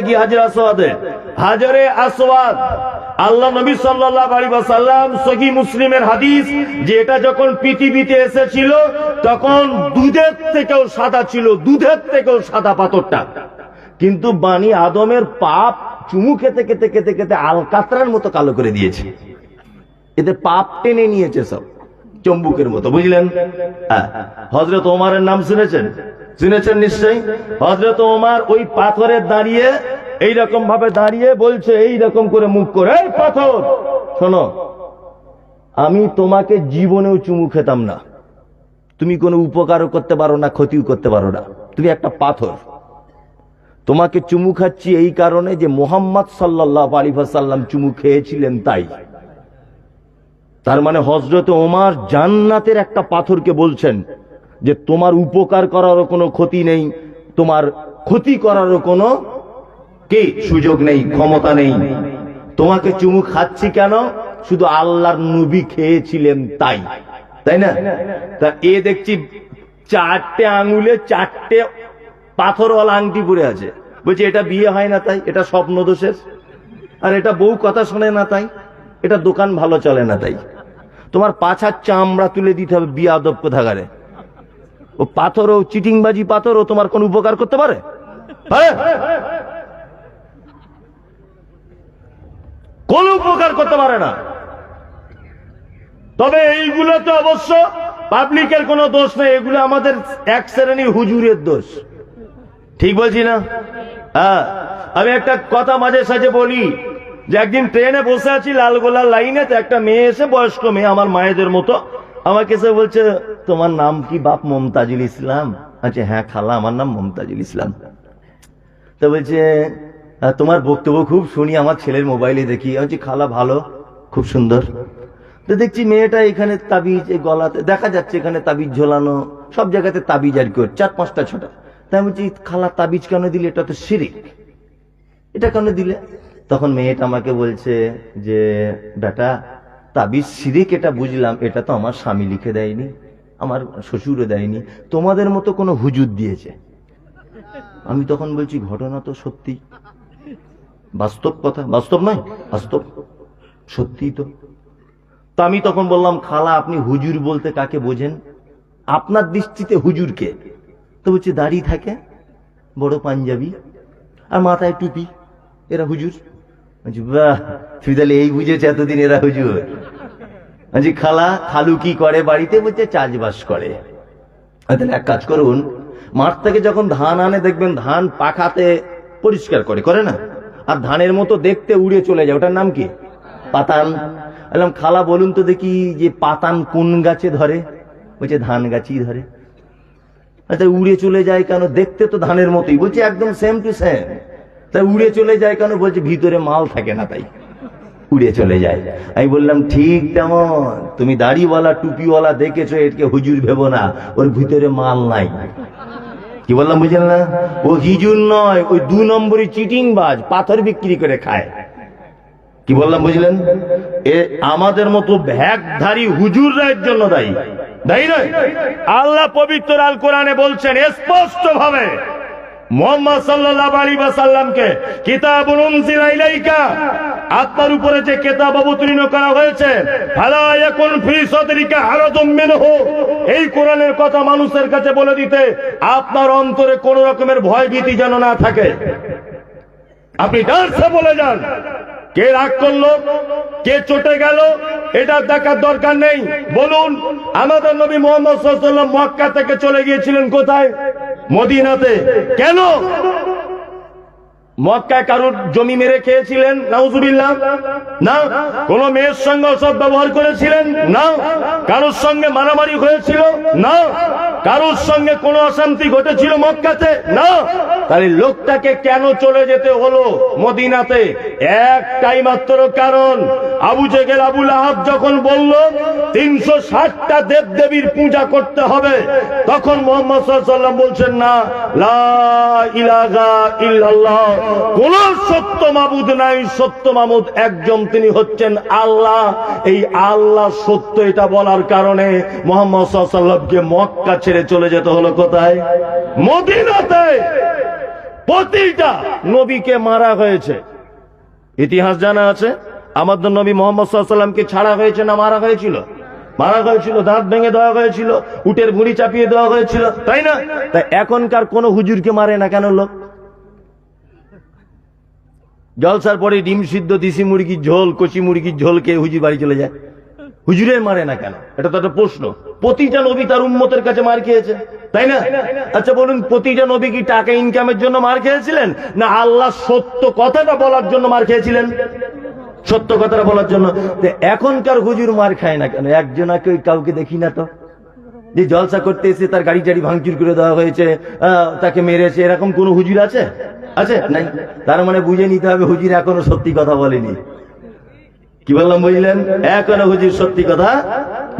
কি হাজরে আসওয়াদে? হাজরে আসওয়াদ আল্লাহ নবী সাল্লাল্লাহু আলাইহি ওয়াসাল্লাম সহিহ মুসলিমের হাদিস যে এটা যখন পৃথিবীতে এসেছিল তখন দুধের থেকেও সাদা ছিল, দুধের থেকেও সাদা পাথরটা। কিন্তু বানি আদমের পাপ চুমু খেতে খেতে খেতে খেতে আলকাতরার মতো কালো করে দিয়েছে। এতে পাপ টেনে নিয়েছে সব চম্বুকের মতো, বুঝলেন? হযরত ওমরের নাম শুনেছেন? শুনেছেন নিশ্চয়ই। হযরত ওমর ওই পাথরে দাঁড়িয়ে এইরকম ভাবে দাঁড়িয়ে বলছে, এইরকম করে মুখ করে, এই পাথর শোনো, আমি তোমাকে জীবনেও চুমু খেতাম না, তুমি কোনো উপকারও করতে পারো না, ক্ষতিও করতে পারো না, তুমি একটা পাথর। তোমাকে চুমু খাচ্ছি এই কারণে যে মুহাম্মদ সাল্লাল্লাহু আলাইহি ওয়াসাল্লাম চুমু খেয়েছিলেন তাই। তার মানে হযরত ওমর জান্নাতের একটা পাথরকে বলছেন যে তোমার উপকার করারও কোনো ক্ষতি নেই, তোমার ক্ষতি করারও কোনো সুযোগ নেই, ক্ষমতা নেই। তোমাকে চুমু খাচ্ছি কেন? শুধু আল্লাহর নবী খেয়েছিলেন তাই, তাই না? তা এ দেখছি 4টে আঙুলে 4টে পাথরওয়ালা আংটি পরে আছে, বলছে এটা বিয়ে হয় না তাই, এটা স্বপ্ন দোষের, আর এটা বউ কথা শোনে না তাই, এটা দোকান ভালো চলে না তাই। তোমার পাছার চামড়া তুলে দিতে হবে, বিয়াদব কোথাকারে। ও পাথর, ও চিটিংবাজি পাথর, ও তোমার কোন উপকার করতে পারে? কোন উপকার করতে পারে না। তবে এইগুলো তো অবশ্য পাবলিকের কোনো দোষ নেই, এগুলো আমাদের এক শ্রেণীর হুজুরের দোষ। ঠিক বলছি না? হ্যাঁ, আমি একটা কথা মাঝে সাঝে বলি যে একদিন ট্রেনে বসে আছি লালগোলার লাইনে, তো একটা মেয়ে এসে, বয়স্ক মেয়ে আমার মায়েদের মতো, আমাকে এসে বলছে, তোমার নাম কি বাপ? মমতাজুল ইসলাম। আচ্ছা, হ্যাঁ খালা, আমার নাম মমতাজুল ইসলাম। তো বলছে তোমার বক্তব্য খুব শুনি, আমার ছেলের মোবাইলে দেখি। বলছি খালা ভালো, খুব সুন্দর। তো দেখছি মেয়েটা এখানে তাবিজ, গলাতে দেখা যাচ্ছে এখানে তাবিজ ঝোলানো, সব জায়গাতে তাবিজ আর কি, 4-5টা 6টা। তাই বলছি খালা তাবিজ কেন দিলে? এটা তো শিরিক, এটা কেন দিলে? তখন মেয়েটা আমাকে বলছে যে বেটা, তাবিজ শিরিক এটা বুঝলাম, এটা তো আমার স্বামী লিখে দেয়নি, আমার শ্বশুরও দেয়নি, তোমাদের মতো কোনো হুজুর দিয়েছে। আমি তখন বলছি ঘটনা তো সত্যি, বাস্তব কথা, বাস্তব নয় বাস্তব, সত্যি তো। তো আমি তখন বললাম খালা, আপনি হুজুর বলতে কাকে বোঝেন? আপনার দৃষ্টিতে হুজুর কে? তো বলছে দাড়ি থাকে, বড় পাঞ্জাবি আর মাথায় টুপি, এরা হুজুর। বলছি বাহ, তুই তাহলে এই বুঝেছে এতদিন এরা হুজুর। বলছি খালা, খালু কি করে বাড়িতে? বলছে চাষবাস করে। তাহলে এক কাজ করুন, মাঠ থেকে যখন ধান আনে দেখবেন ধান পাখাতে পরিষ্কার করে, করে না? আর ধানের মতো দেখতে উড়ে চলে যায়, ওটার নাম কি? পাতান। বললাম খালা বলুন তো দেখি যে পাতান কোন গাছে ধরে? বলছে ধান গাছেই ধরে। আচ্ছা, উড়ে চলে যায় কেন? দেখতে তো ধানের মতোই। বলছে একদম সেম টু সেম। তাই উড়ে চলে যায় কেন? বলছে ভিতরে মাল থাকে না তাই উড়ে চলে যায়। আমি বললাম ঠিক তেমন, তুমি দাড়িওয়ালা টুপিওয়ালা দেখেছো, এটাকে হুজুর ভেবো না, ওর ভিতরে মাল নাই। কি বললাম বুঝলেন না? ও হিজুর নয়, ওই 2 নম্বরই চিটিংবাজ, পাথর বিক্রি করে খায়। কি বললাম বুঝলেন? এ আমাদের মতো ভ্যাকধারী হুজুররা এর জন্য দায়ী, দায়ী নয়। আল্লাহ পবিত্র আল কোরআনে বলছেন স্পষ্ট ভাবে, মুহাম্মদ সাল্লাল্লাহু আলাইহি ওয়াসাল্লামকে কিতাবুন উনজিলা ইলাইকা, আপনার উপরে যে কিতাব অবতীর্ণ করা হয়েছে, ফালা ইয়াকুন ফি সাদরিকা হারাজুম মিনহু, এই কোরআনের কথা মানুষের কাছে বলে দিতে আপনার অন্তরে কোন রকমের ভয় ভীতি যেন না থাকে। আপনি ডারসে বলে যান, কে রাগ করলো, কে চটে গেল, এটা দেখার দরকার নেই। বলুন, আমাদের নবী মুহাম্মদ সাল্লাল্লাহু আলাইহি ওয়াসাল্লাম মক্কা থেকে চলে গিয়েছিলেন কোথায়? মদিনাতে। কেন? মক্কায় কারুর জমি মেরে খেয়েছিলেন? নাউজুবিল্লাহ। না। কোন মেয়ের সঙ্গে অসৎ ব্যবহার করেছিলেন? না। কারোর সঙ্গে মারামারি হয়েছিল? না। কারোর সঙ্গে কোনো অশান্তি ঘটেছিল মক্কাতে? না। তাহলে লোকটাকে কেন চলে যেতে হলো মদিনাতে? একটাই মাত্র কারণ, আবু জেহেল আবু লাহাব যখন বলল 360টা দেব দেবীর পূজা করতে হবে, তখন মুহাম্মদ সাল্লাল্লাহু আলাইহি ওয়াসাল্লাম বলছেন না, লা ইলাহা ইল্লাল্লাহ, কোন সত্য মাবুদ নাই, সত্য মাবুদ একজন, তিনি হচ্ছেন আল্লাহ। এই আল্লাহ সত্য, এটা বলার কারণে মুহাম্মদ সাল্লাল্লাহু আলাইহি ওয়াসাল্লামকে মক্কা ছেড়ে চলে যেতে হলো কোথায়? মদিনাতে। প্রতিটা নবীকে মারা হয়েছে। ইতিহাস জানা আছে, আমাদের নবী মোহাম্মদ সাল্লাল্লাহু আলাইহি ওয়াসাল্লামকে ছাড়া হয়েছে না মারা হয়েছিল? মারা হয়েছিল, দাঁত ভেঙে দেওয়া হয়েছিল, উটের ভুঁড়ি চাপিয়ে দেওয়া হয়েছিল, তাই না? তাই এখনকার কোন হুজুরকে মারে না কেন লোক? জলসার পরে ডিম সিদ্ধ, দেশি মুরগির ঝোল, কচি মুরগির ঝোল খেয়ে হুজুর বাড়ি চলে যায়। হুজুরের মারে না কেন? এটা তো একটা প্রশ্ন। প্রতিটা নবী তার উম্মতের কাছে মার খেয়েছে, তাই না? আচ্ছা বলুন, প্রতিটা নবী কি টাকা ইনকামের জন্য মার খেয়েছিলেন, না আল্লাহ সত্য কথাটা বলার জন্য মার খেয়েছিলেন? সত্য কথাটা বলার জন্য। এখনকার হুজুর মার খায় না কেন? একজনাকে কাউকে দেখি না তো, যে জলসা করতে এসে তার গাড়ি টাড়ি ভাঙচুর করে দেওয়া হয়েছে, তাকে মেরেছে, এরকম কোন হুজুর আছে? আছে? নাই। তার মানে বুঝে নিতে হবে হুজুর এখনো সত্যি কথা বলেনি। কি বললাম বুঝলেন? এখনো হুজুর সত্যি কথা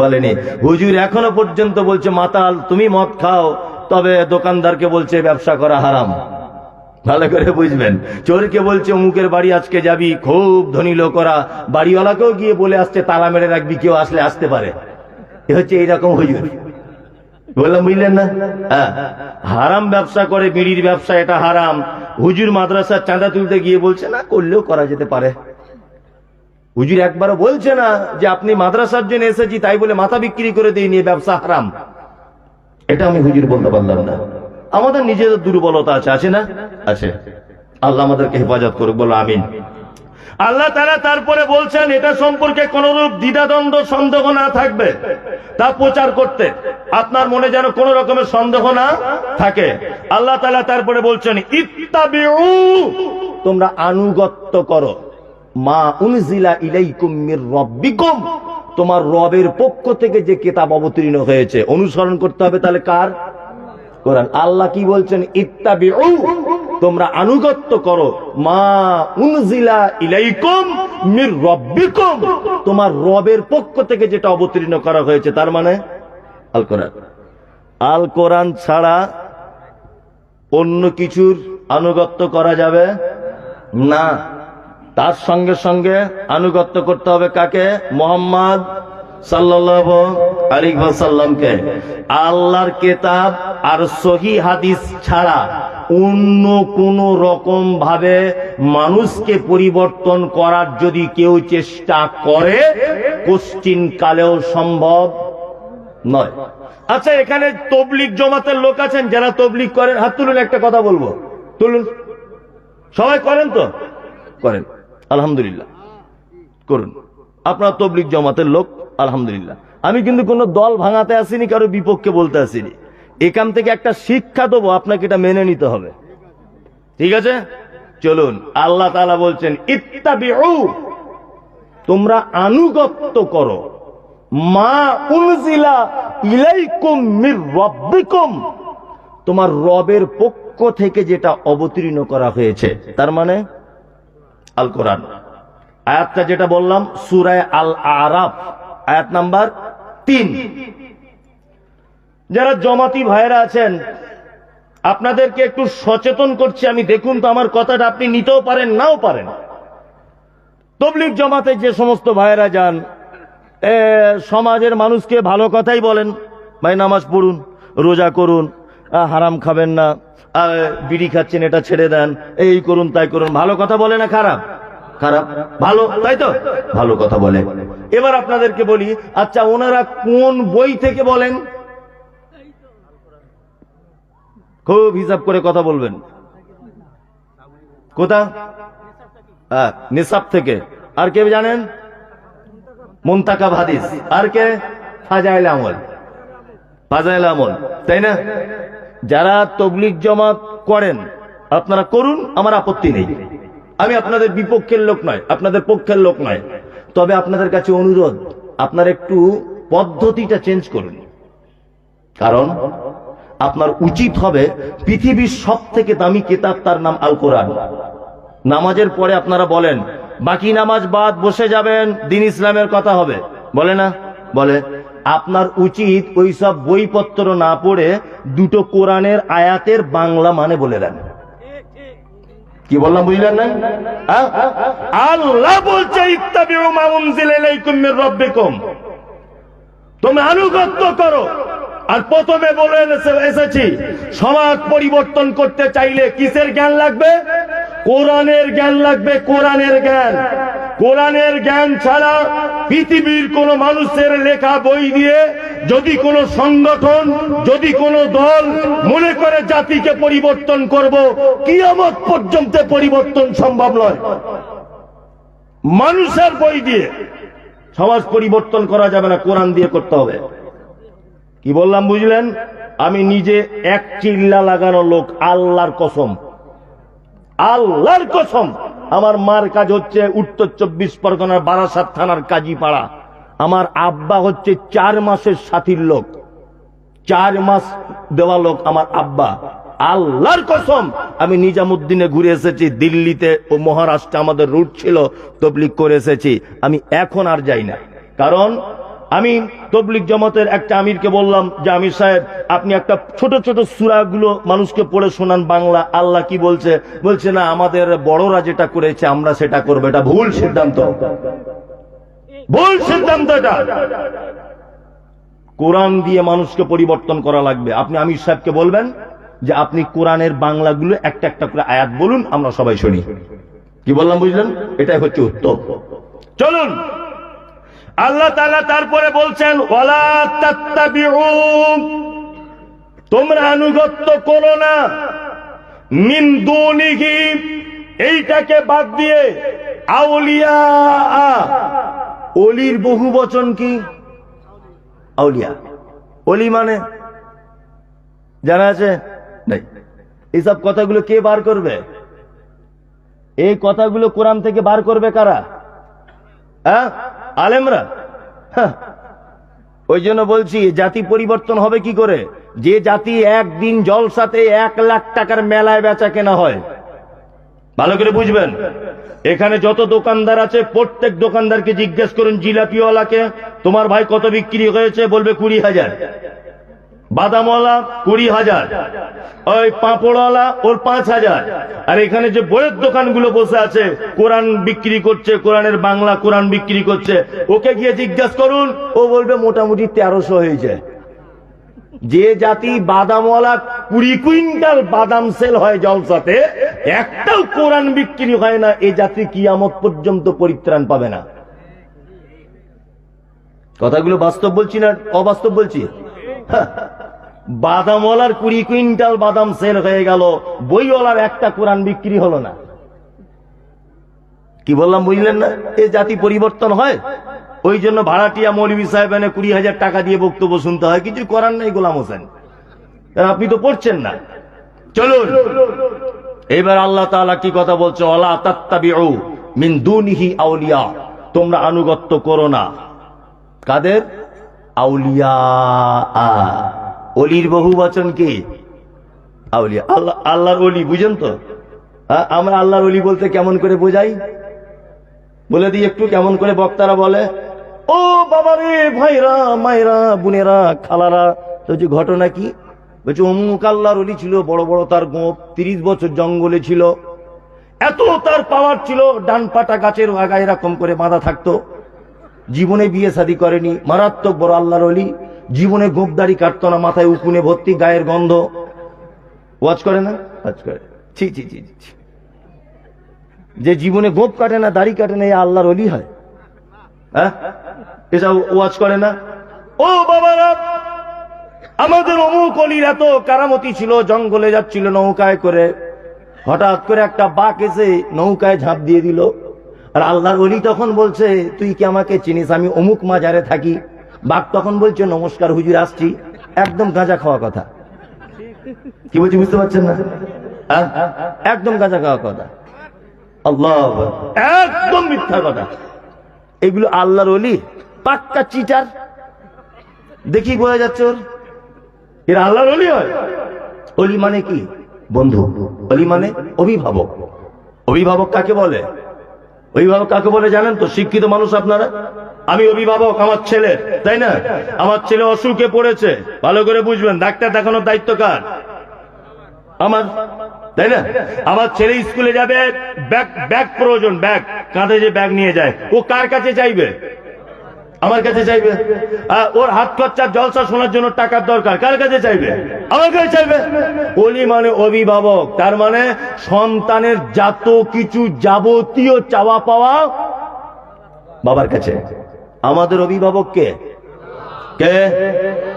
বলেনি। হুজুর এখনো পর্যন্ত বলছে, মাতাল তুমি মদ খাও, তবে দোকানদারকে বলছে ব্যবসা করা হারাম। ভালো করে বুঝবেন। চোরকে বলছে অমুকের বাড়ি আজকে যাবি, খুব ধনী লোক ওরা, বাড়িওয়ালাকেও গিয়ে বলে আসছে তালা মেরে রাখবি, কেউ আসলে আসতে পারে। এ হচ্ছে এইরকম হুজুর। বললাম বুঝলেন না? হারাম ব্যবসা করে, বিড়ির ব্যবসা, এটা হারাম। হুজুর মাদ্রাসার চাঁদা তুলতে গিয়ে বলছে না, করলেও করা যেতে পারে। হুজুর একবারও বলছে না যে আপনি মাদ্রাসার জন্য এসেছি তাই বলে মাথা বিক্রি করে দিয়ে নিয়ে ব্যবসা হারাম। এটা আমি হুজুর বলতে পারলাম না। আমাদের নিজেদের দুর্বলতা আছে, আছে না? আছে। আল্লাহ আমাদেরকে হেফাজত করুক, বলো আমিন। আল্লাহ তাআলা তারপরে বলছেন এটা সম্পর্কে কোনরূপ দ্বিধাদ্বন্দ্ব সন্দেহ না থাকবে তা প্রচার করতে, আপনার মনে যেন কোন রকমের সন্দেহ না থাকে। আল্লাহ তাআলা তারপরে বলছেন ইত্তাবিউ, তোমরা আনুগত্য করো, মা উনজিলা ইলাইকুম মির রাব্বিকুম, তোমার রবের পক্ষ থেকে যে কিতাব অবতীর্ণ হয়েছে অনুসরণ করতে হবে। তাহলে কার? কোরআন। আল্লাহ কি বলছেন? ইত্তাবিউ, তোমরা আনুগত্য করো, মা উনজিলা ইলাইকুম মির রাব্বিকুম, তোমার রবের পক্ষ থেকে যেটা অবতীর্ণ করা হয়েছে, তার মানে আল কোরআন। আল কোরআন ছাড়া অন্য কিছুর আনুগত্য করা যাবে না। তার সঙ্গে সঙ্গে আনুগত্য করতে হবে কাকে? মুহাম্মদ সাল্লাল্লাহু আলাইহি ওয়াসাল্লামকে। আল্লাহর কিতাব আর সহিহ হাদিস ছাড়া অন্য কোন রকম ভাবে মানুষকে পরিবর্তন করার যদি কেউ চেষ্টা করে, কোশ্চিন কালেও সম্ভব নয়। আচ্ছা, এখানে তবলিগ জমাতের লোক আছেন যারা তবলিগ করেন, হাত তুলুন। একটা কথা বলবো, তুলুন। সবাই করেন তো? করেন, আলহামদুলিল্লাহ, করুন। আপনার তবলিগ জমাতের লোক, আলহামদুলিল্লাহ। আমি কিন্তু কোন দল ভাঙাতে আসিনি, কারো বিপক্ষে বলতে আসিনি। এখান থেকে একটা শিক্ষা দেবো, আপনাকে এটা মেনে নিতে হবে, ঠিক আছে? চলুন। আল্লাহ তাআলা বলছেন ইত্তাবিউ, তোমরা আনুগত্য করো, মা উনজিলা ইলাইকুম মির রাব্বিকুম, তোমার রবের পক্ষ থেকে যেটা অবতীর্ণ করা হয়েছে, তার মানে আল কোরআন। আয়াতটা যেটা বললাম সূরা আল আরাফ আয়াত নাম্বার 3। যারা জমাতি ভাইরা আছেন আপনাদেরকে একটু সচেতন করছি আমি, দেখুন তো আমার কথাটা আপনি নিতেও পারেন নাও পারেন। তবলিগ জমাতে যে সমস্ত ভাইরা যান, সমাজের মানুষকে ভালো কথাই বলেন, ভাই নামাজ পড়ুন, রোজা করুন, হারাম খাবেন না, বিড়ি খাচ্ছেন এটা ছেড়ে দেন, এই করুন তাই করুন। ভালো কথা বলে না খারাপ? খারাপ। ভালো, তাই তো? ভালো কথা বলে। এবার আপনাদেরকে বলি, আচ্ছা ওনারা কোন বই থেকে বলেন? খুব হিসাব করে কথা বলবেন। কোথা? নিসাব থেকে। আর কে জানেন? মুনতাকাব হাদিস। আর কে? ফাজাইল আমল। ফাজাইল আমল, তাই না? যারা তবলিগ জমাত করেন আপনারা করুন, আমার আপত্তি নেই। আমি আপনাদের বিপক্ষের লোক নয়, আপনাদের পক্ষের লোক নয়। তবে আপনাদের কাছে অনুরোধ, আপনারা একটু পদ্ধতিটা চেঞ্জ করুন। কারণ আপনার উচিত হবে, পৃথিবীর সব থেকে দামি কিতাব তার নাম আল কোরআন। নামাজের পরে আপনারা বলেন বাকি নামাজ বাদ, বসে যাবেন, দিন ইসলামের কথা হবে, বলে না? বলে। আপনার উচিত ওইসব বইপত্র না পড়ে দুটো কোরআনের আয়াতের বাংলা মানে বলে দেন। কি বললাম বুঝলেন না? আল্লাহ বলছে ইত্তাবিউ মা উনজিলা ইলাইকুম মির রাব্বিকুম, তোমরা আনুগত্য করো আর প্রথমে বলে এসেছি, সমাজ পরিবর্তন করতে চাইলে কিসের জ্ঞান লাগবে? কোরআনের জ্ঞান লাগবে, কোরআনের জ্ঞান। কোরআনের জ্ঞান ছাড়া পৃথিবীর কোন মানুষের লেখা বই দিয়ে যদি কোন সংগঠন, যদি কোন দল মনে করে জাতিকে পরিবর্তন করব, কিয়ামত পর্যন্ত পরিবর্তন সম্ভব নয়। মানুষের বই দিয়ে সমাজ পরিবর্তন করা যাবে না, কোরআন দিয়ে করতে হবে। কি বললাম বুঝলেন? আমি নিজে এক চিল্লা লাগানো লোক, আল্লাহর কসম, আল্লাহর কসম। আমার মার কাজ হচ্ছে উত্তর 24 পরগনার বারাসাত থানার কাজীপাড়া। আমার আব্বা হচ্ছে 4 মাসের সাথীর লোক, 4 মাস দেওয়া লোক আমার আব্বা। আল্লাহর কসম, আমি নিজামুদ্দিনে ঘুরে এসেছি, দিল্লিতে ও মহারাষ্ট্রে আমাদের রুট ছিল, তবলিগ করে এসেছি। আমি এখন আর যাই না, কারণ আমি তবলিগ জামাতের একটা আমিরকে বললাম যে আমির সাহেব, আপনি একটা ছোট ছোট সূরাগুলো মানুষকে পড়ে শোনান বাংলা। আল্লাহ কি বলছে? বলছে না, আমাদের বড়রা যেটা করেছে আমরা সেটা করবো। এটা ভুল সিদ্ধান্ত, ভুল সিদ্ধান্ত এটা। কোরআন দিয়ে মানুষকে পরিবর্তন করা লাগবে। আপনি আমির সাহেবকে বলবেন যে আপনি কোরআনের বাংলাগুলো একটা একটা করে আয়াত বলুন, আমরা সবাই শুনি। কি বললাম বুঝলেন? এটাই হচ্ছে উত্তর। চলুন, আল্লাহ তাআলা তারপরে বলছেন, ওয়ালা তাত্তাবিউ, তোমরা আনুগত্য করো না, মিন দুনিহি, এইটাকে বাদ দিয়ে, আউলিয়া। অলির বহু বচন কি? আউলিয়া। অলি মানে জানা আছে? নাই। এইসব কথাগুলো কে বার করবে? এই কথাগুলো কোরআন থেকে বার করবে কারা? হ্যাঁ, আলেমরা। ওই জন্য বলছি, জাতি পরিবর্তন হবে কি করে? যে জাতি একদিন জলসাতে 1 লাখ টাকার মেলায় বেচা কেনা হয়। ভালো করে বুঝবেন, এখানে যত দোকানদার আছে প্রত্যেক দোকানদারকে জিজ্ঞেস করুন, জিলাপিওয়ালাকে তোমার ভাই কত বিক্রি হয়েছে? বলবে 20,000। বাদামওয়ালা 20,000, ওই পাঁপড়ওয়ালা ওর 5,000। আর এখানে যে বইয়ের দোকানগুলো বসে আছে, কোরআন বিক্রি করছে, কোরআনের বাংলা কোরআন বিক্রি করছে, ওকে গিয়ে জিজ্ঞাসা করুন, ও বলবে মোটামুটি 1300 হয়েছে। যে জাতি বাদামওয়ালা 20 কুইন্টাল বাদাম সেল হয় জলসাতে, একটাও কোরআন বিক্রি হয় না, এই জাতি কিয়ামত পর্যন্ত পরিত্রাণ পাবে না। কথাগুলো বাস্তব বলছি না অবাস্তব বলছি? বাদামওয়ালার 20 কুইন্টাল বাদাম সেল হয়ে গেল, বইওয়ালার একটা কোরআন বিক্রি হলো না। কি বললাম বুঝলেন না? এই জাতি পরিবর্তন হয়। ওই জন্য ভাড়াটিয়া মৌলভী সাহেব এনে 20,000 টাকা দিয়ে বক্তব্য শুনতে হয়। কিছু করার নেই গোলাম হোসেন, কারণ আপনি তো পড়ছেন না। চলুন, এবার আল্লাহ তাআলা কি কথা বলছে? ওয়ালা তাত্তাবিউ মিন দুনিহি আউলিয়া, তোমরা আনুগত্য করো না। কাদের? আউলিয়া। অলির বহু বচন কি? আউলিয়া। আল্লাহর অলি বুঝেন তো? আমরা আল্লাহর অলি বলতে কেমন করে বোঝাই বলে দিই একটু, কেমন করে বক্তারা বলে? ও বাবারে, ভাইরা, মায়েরা, বোনেরা, খালারা, বলছি ঘটনা কি? বলছে অমুক আল্লাহর অলি ছিল, বড় বড় তার গোপ, 30 বছর জঙ্গলে ছিল, এত তার পাওয়ার ছিল, ডান পাটা গাছের আগায় এরকম করে বাঁধা থাকতো, জীবনে বিয়ে শাদী করেনি, মারাত্মক বড় আল্লাহর অলি, জীবনে গোপদারি কাটতো না, মাথায় উকুনে ভর্তি, গায়ের গন্ধ। ওয়াজ করে না? ওয়াজ করে। ছি ছি ছি ছি। যে জীবনে গোপ কাটে না, দাড়ি কাটে না, এই আল্লাহর অলি হয়? হ্যাঁ, এসব ওয়াজ করে না? ও বাবারা, আমাদের অমুক অলির এত কারামতি ছিল, জঙ্গলে যাচ্ছিল নৌকায় করে, হঠাৎ করে একটা বাঘ এসে নৌকায় ঝাঁপ দিয়ে দিল। আর আল্লাহর অলি তখন বলছে, তুই কি আমাকে চিনিস? আমি অমুক মাজারে থাকি। বাঘ তখন বলছে, নমস্কার হুজুর, আসছি। একদম গাঁজা খাওয়া কথা। কি বলছি বুঝতে পারছেন না? একদম গাঁজা খাওয়া কথা। আল্লাহ, একদম মিথ্যা কথা। এগুলো আল্লাহর অলি? পাক্কা চিটার। দেখি বোঝা যাচ্ছে ওর, এরা আল্লাহর অলি হয়। অলি মানে কি বন্ধু? অলি মানে অভিভাবক। অভিভাবক কাকে বলে? অভিভাবক কাকে বলে জানেন তো? শিক্ষিত মানুষ আপনারা। আমি অভিভাবক আমার ছেলে, তাই না? আমার ছেলে অসুখে পড়েছে, ভালো করে বুঝবেন, ডাক্তার দেখানোর দায়িত্ব কার? আমার, তাই না? আমার ছেলে স্কুলে যাবে, ব্যাগ প্রয়োজন, ব্যাগ, কাঁধে যে ব্যাগ নিয়ে যায়, ও কার কাছে চাইবে? আমার কাছে চাইবে। ওর হাত খরচার জলসা শোনার জন্য টাকার দরকার, কার কাছে চাইবে? আমার কাছে চাইবে। ওলি মানে অভিভাবক, তার মানে সন্তানের যত কিছু যাবতীয় চাওয়া পাওয়া বাবার কাছে। আমাদের অভিভাবক কে? কে?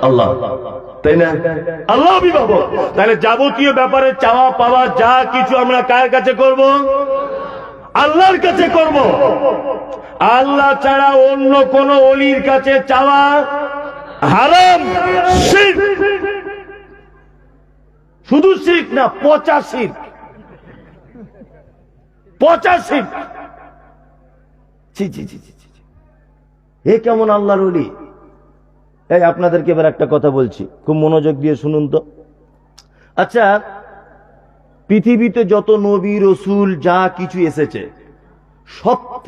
আল্লাহ, তাই না? আল্লাহ অভিভাবক। তাহলে যাবতীয় ব্যাপারে চাওয়া পাওয়া যা কিছু আমরা কার কাছে করব? আল্লাহর কাছে করব। আল্লাহ ছাড়া অন্য কোন ওলির কাছে চাওয়া হারাম, শিরক। শুধু শিরক না, পচা শিরক, পচা শিরক। জি জি জি জি জি, এ কেমন আল্লাহর ওলি? এই আপনাদেরকে এবার একটা কথা বলছি, খুব মনোযোগ দিয়ে শুনুন তো। আচ্ছা, পৃথিবীতে যত নবী রসুল যা কিছু এসেছে সব